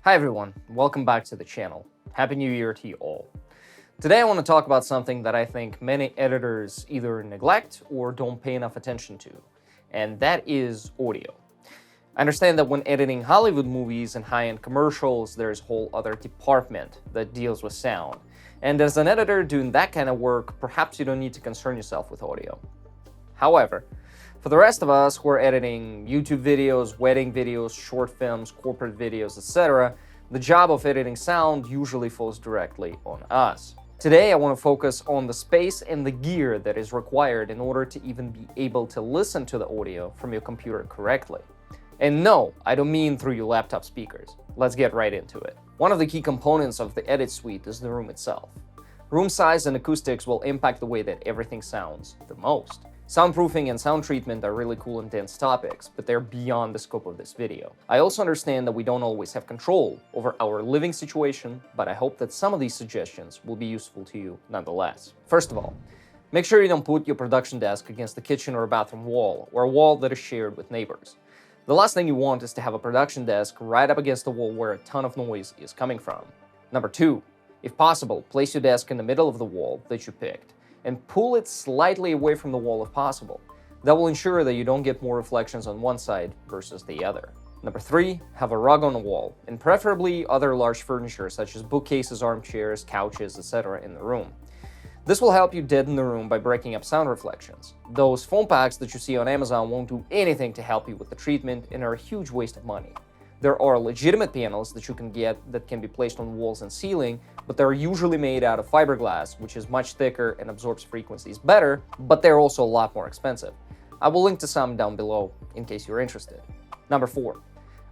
Hi everyone, welcome back to the channel. Happy New Year to you all. Today I want to talk about something that I think many editors either neglect or don't pay enough attention to, and that is audio. I understand that when editing Hollywood movies and high-end commercials, there's a whole other department that deals with sound. And as an editor doing that kind of work, perhaps you don't need to concern yourself with audio. However, for the rest of us who are editing YouTube videos, wedding videos, short films, corporate videos, etc., the job of editing sound usually falls directly on us. Today, I want to focus on the space and the gear that is required in order to even be able to listen to the audio from your computer correctly. And no, I don't mean through your laptop speakers. Let's get right into it. One of the key components of the edit suite is the room itself. Room size and acoustics will impact the way that everything sounds the most. Soundproofing and sound treatment are really cool and dense topics, but they're beyond the scope of this video. I also understand that we don't always have control over our living situation, but I hope that some of these suggestions will be useful to you nonetheless. First of all, make sure you don't put your production desk against the kitchen or bathroom wall, or a wall that is shared with neighbors. The last thing you want is to have a production desk right up against the wall where a ton of noise is coming from. Number two, if possible, place your desk in the middle of the wall that you picked, and pull it slightly away from the wall if possible. That will ensure that you don't get more reflections on one side versus the other. Number three, have a rug on the wall, and preferably other large furniture such as bookcases, armchairs, couches, etc. in the room. This will help you deaden the room by breaking up sound reflections. Those foam packs that you see on Amazon won't do anything to help you with the treatment and are a huge waste of money. There are legitimate panels that you can get that can be placed on walls and ceiling, but they're usually made out of fiberglass, which is much thicker and absorbs frequencies better, but they're also a lot more expensive. I will link to some down below in case you're interested. Number four,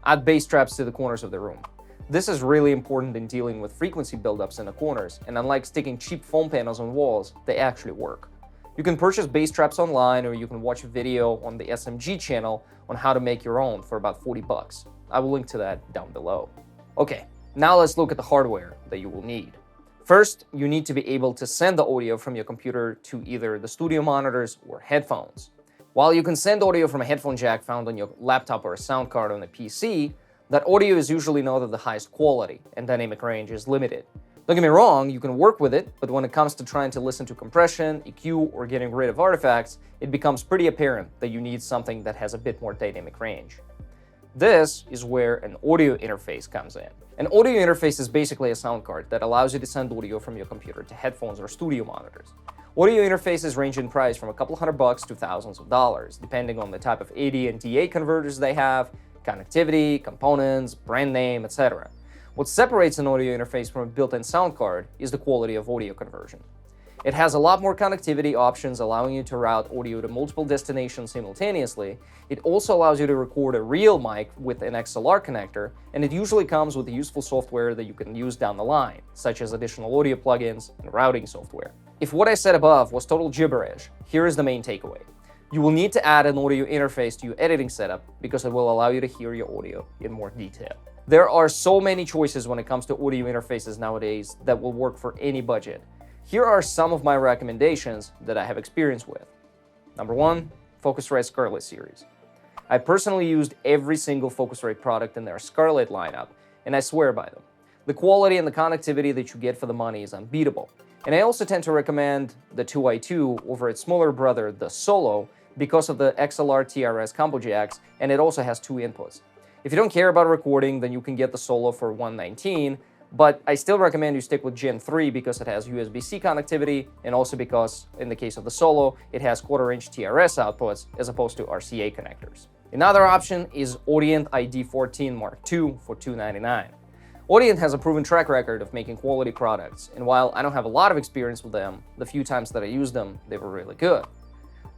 add bass traps to the corners of the room. This is really important in dealing with frequency buildups in the corners, and unlike sticking cheap foam panels on walls, they actually work. You can purchase bass traps online, or you can watch a video on the SMG channel on how to make your own for about 40 bucks. I will link to that down below. Okay, now let's look at the hardware that you will need. First, you need to be able to send the audio from your computer to either the studio monitors or headphones. While you can send audio from a headphone jack found on your laptop or a sound card on a PC, that audio is usually not of the highest quality, and dynamic range is limited. Don't get me wrong, you can work with it, but when it comes to trying to listen to compression, EQ, or getting rid of artifacts, it becomes pretty apparent that you need something that has a bit more dynamic range. This is where an audio interface comes in. An audio interface is basically a sound card that allows you to send audio from your computer to headphones or studio monitors. Audio interfaces range in price from a couple $100 to thousands of dollars, depending on the type of AD and DA converters they have, connectivity, components, brand name, etc. What separates an audio interface from a built-in sound card is the quality of audio conversion. It has a lot more connectivity options, allowing you to route audio to multiple destinations simultaneously. It also allows you to record a real mic with an XLR connector, and it usually comes with useful software that you can use down the line, such as additional audio plugins and routing software. If what I said above was total gibberish, here is the main takeaway. You will need to add an audio interface to your editing setup because it will allow you to hear your audio in more detail. There are so many choices when it comes to audio interfaces nowadays that will work for any budget. Here are some of my recommendations that I have experience with. Number one, Focusrite Scarlett series. I personally used every single Focusrite product in their Scarlett lineup, and I swear by them. The quality and the connectivity that you get for the money is unbeatable. And I also tend to recommend the 2i2 over its smaller brother, the Solo, because of the XLR TRS combo jacks, and it also has two inputs. If you don't care about recording, then you can get the Solo for $119, but I still recommend you stick with Gen 3 because it has USB-C connectivity, and also because, in the case of the Solo, it has quarter-inch TRS outputs as opposed to RCA connectors. Another option is Audient ID14 Mark II for $299. Audient has a proven track record of making quality products, and while I don't have a lot of experience with them, the few times that I used them, they were really good.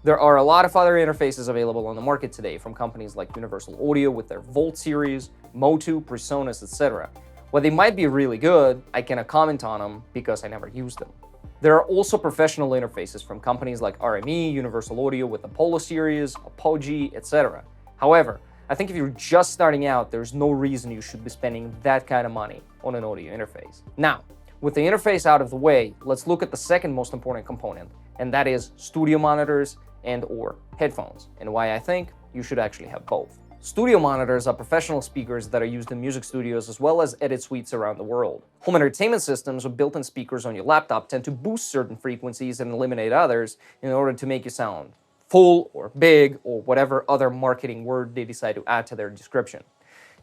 There are a lot of other interfaces available on the market today from companies like Universal Audio with their Volt series, Motu, Presonus, etc. While they might be really good, I cannot comment on them because I never used them. There are also professional interfaces from companies like RME, Universal Audio with the Apollo series, Apogee, etc. However, I think if you're just starting out, there's no reason you should be spending that kind of money on an audio interface. Now, with the interface out of the way, let's look at the second most important component, and that is studio monitors and/or headphones, and why I think you should actually have both. Studio monitors are professional speakers that are used in music studios as well as edit suites around the world. Home entertainment systems with built-in speakers on your laptop tend to boost certain frequencies and eliminate others in order to make you sound full or big or whatever other marketing word they decide to add to their description.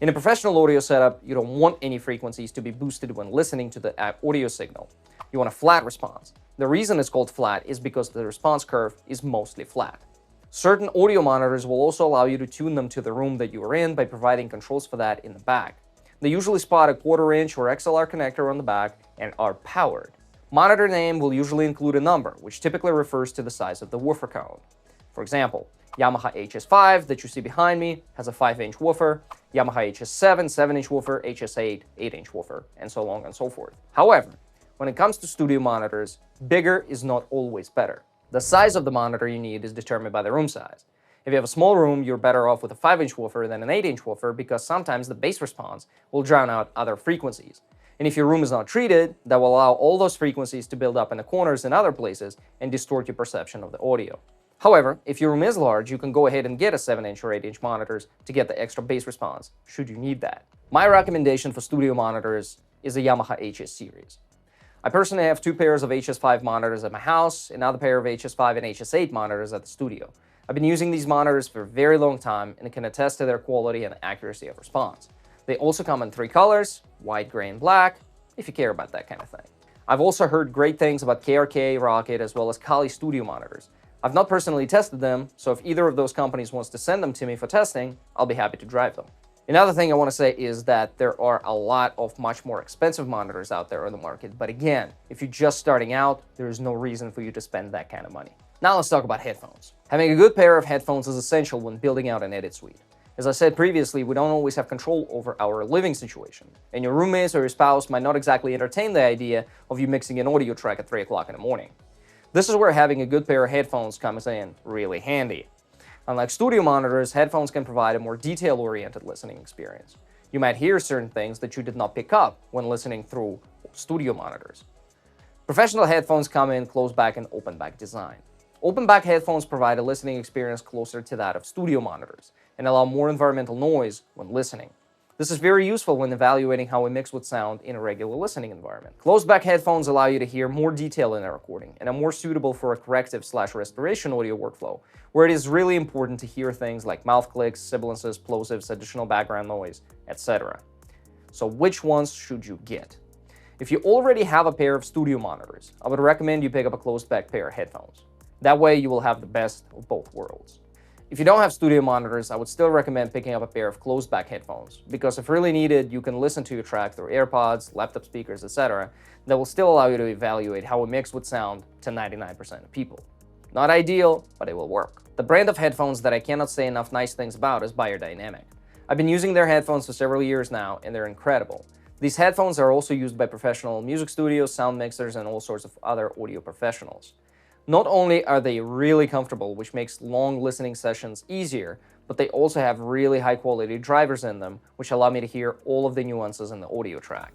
In a professional audio setup, you don't want any frequencies to be boosted when listening to the audio signal. You want a flat response. The reason it's called flat is because the response curve is mostly flat. Certain audio monitors will also allow you to tune them to the room that you are in by providing controls for that in the back. They usually spot a 1/4 inch or XLR connector on the back and are powered. Monitor name will usually include a number, which typically refers to the size of the woofer cone. For example, Yamaha HS5 that you see behind me has a 5-inch woofer, Yamaha HS7 7-inch woofer, HS8 8-inch woofer, and so on and so forth. However, when it comes to studio monitors, bigger is not always better. The size of the monitor you need is determined by the room size. If you have a small room, you're better off with a 5-inch woofer than an 8-inch woofer because sometimes the bass response will drown out other frequencies. And if your room is not treated, that will allow all those frequencies to build up in the corners and other places and distort your perception of the audio. However, if your room is large, you can go ahead and get a 7-inch or 8-inch monitors to get the extra bass response, should you need that. My recommendation for studio monitors is a Yamaha HS series. I personally have 2 pairs of HS5 monitors at my house, another pair of HS5 and HS8 monitors at the studio. I've been using these monitors for a very long time and can attest to their quality and accuracy of response. They also come in 3 colors, white, gray, and black, if you care about that kind of thing. I've also heard great things about KRK, Roccat, as well as Kali studio monitors. I've not personally tested them, so if either of those companies wants to send them to me for testing, I'll be happy to drive them. Another thing I want to say is that there are a lot of much more expensive monitors out there on the market, but again, if you're just starting out, there is no reason for you to spend that kind of money. Now let's talk about headphones. Having a good pair of headphones is essential when building out an edit suite. As I said previously, we don't always have control over our living situation, and your roommates or your spouse might not exactly entertain the idea of you mixing an audio track at 3 o'clock in the morning. This is where having a good pair of headphones comes in really handy. Unlike studio monitors, headphones can provide a more detail-oriented listening experience. You might hear certain things that you did not pick up when listening through studio monitors. Professional headphones come in closed-back and open-back design. Open-back headphones provide a listening experience closer to that of studio monitors and allow more environmental noise when listening. This is very useful when evaluating how a mix would sound in a regular listening environment. Closed-back headphones allow you to hear more detail in a recording and are more suitable for a corrective/restoration audio workflow, where it is really important to hear things like mouth clicks, sibilances, plosives, additional background noise, etc. So which ones should you get? If you already have a pair of studio monitors, I would recommend you pick up a closed-back pair of headphones. That way you will have the best of both worlds. If you don't have studio monitors, I would still recommend picking up a pair of closed-back headphones, because if really needed, you can listen to your track through AirPods, laptop speakers, etc. that will still allow you to evaluate how a mix would sound to 99% of people. Not ideal, but it will work. The brand of headphones that I cannot say enough nice things about is Beyerdynamic. I've been using their headphones for several years now, and they're incredible. These headphones are also used by professional music studios, sound mixers, and all sorts of other audio professionals. Not only are they really comfortable, which makes long listening sessions easier, but they also have really high quality drivers in them, which allow me to hear all of the nuances in the audio track.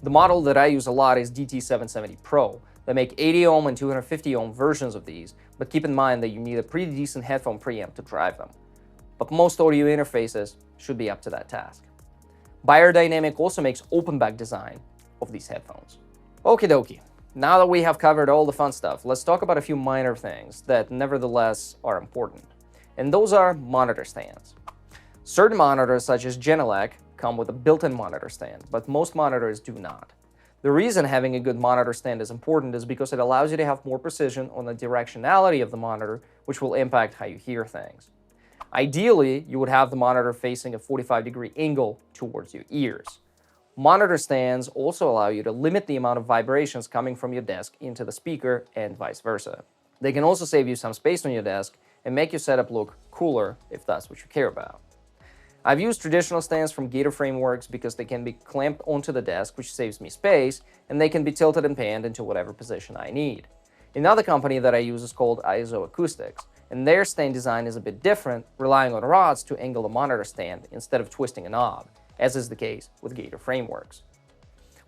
The model that I use a lot is DT770 Pro. They make 80 ohm and 250 ohm versions of these, but keep in mind that you need a pretty decent headphone preamp to drive them. But most audio interfaces should be up to that task. Beyerdynamic also makes open-back design of these headphones. Okie dokie. Now that we have covered all the fun stuff, let's talk about a few minor things that nevertheless are important. And those are monitor stands. Certain monitors, such as Genelec, come with a built-in monitor stand, but most monitors do not. The reason having a good monitor stand is important is because it allows you to have more precision on the directionality of the monitor, which will impact how you hear things. Ideally, you would have the monitor facing a 45-degree angle towards your ears. Monitor stands also allow you to limit the amount of vibrations coming from your desk into the speaker and vice versa. They can also save you some space on your desk and make your setup look cooler if that's what you care about. I've used traditional stands from Gator Frameworks because they can be clamped onto the desk, which saves me space, and they can be tilted and panned into whatever position I need. Another company that I use is called ISO Acoustics, and their stand design is a bit different, relying on rods to angle the monitor stand instead of twisting a knob, as is the case with Gator Frameworks.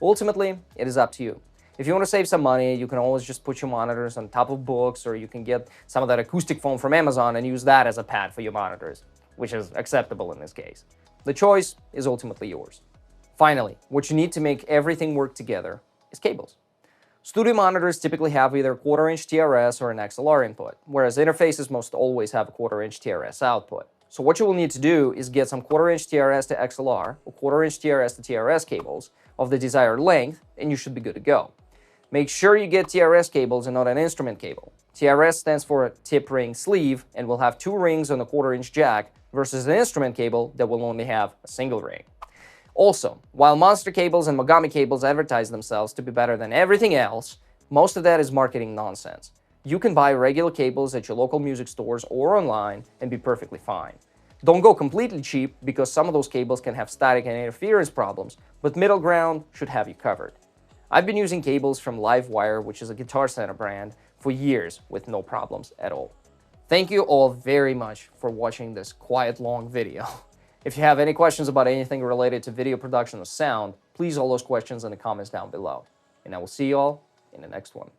Ultimately, it is up to you. If you want to save some money, you can always just put your monitors on top of books, or you can get some of that acoustic foam from Amazon and use that as a pad for your monitors. which is acceptable in this case. The choice is ultimately yours. Finally, what you need to make everything work together is cables. Studio monitors typically have either a 1/4-inch TRS or an XLR input, whereas interfaces most always have a 1/4-inch TRS output. So what you will need to do is get some 1/4-inch TRS to XLR or 1/4-inch TRS to TRS cables of the desired length, and you should be good to go. Make sure you get TRS cables and not an instrument cable. TRS stands for tip ring sleeve and will have 2 rings on a 1/4-inch jack versus an instrument cable that will only have a single ring. Also, while Monster Cables and Mogami Cables advertise themselves to be better than everything else, most of that is marketing nonsense. You can buy regular cables at your local music stores or online and be perfectly fine. Don't go completely cheap because some of those cables can have static and interference problems, but middle ground should have you covered. I've been using cables from Livewire, which is a Guitar Center brand, for years with no problems at all. Thank you all very much for watching this quiet long video. If you have any questions about anything related to video production or sound, please all those questions in the comments down below. And I will see you all in the next one.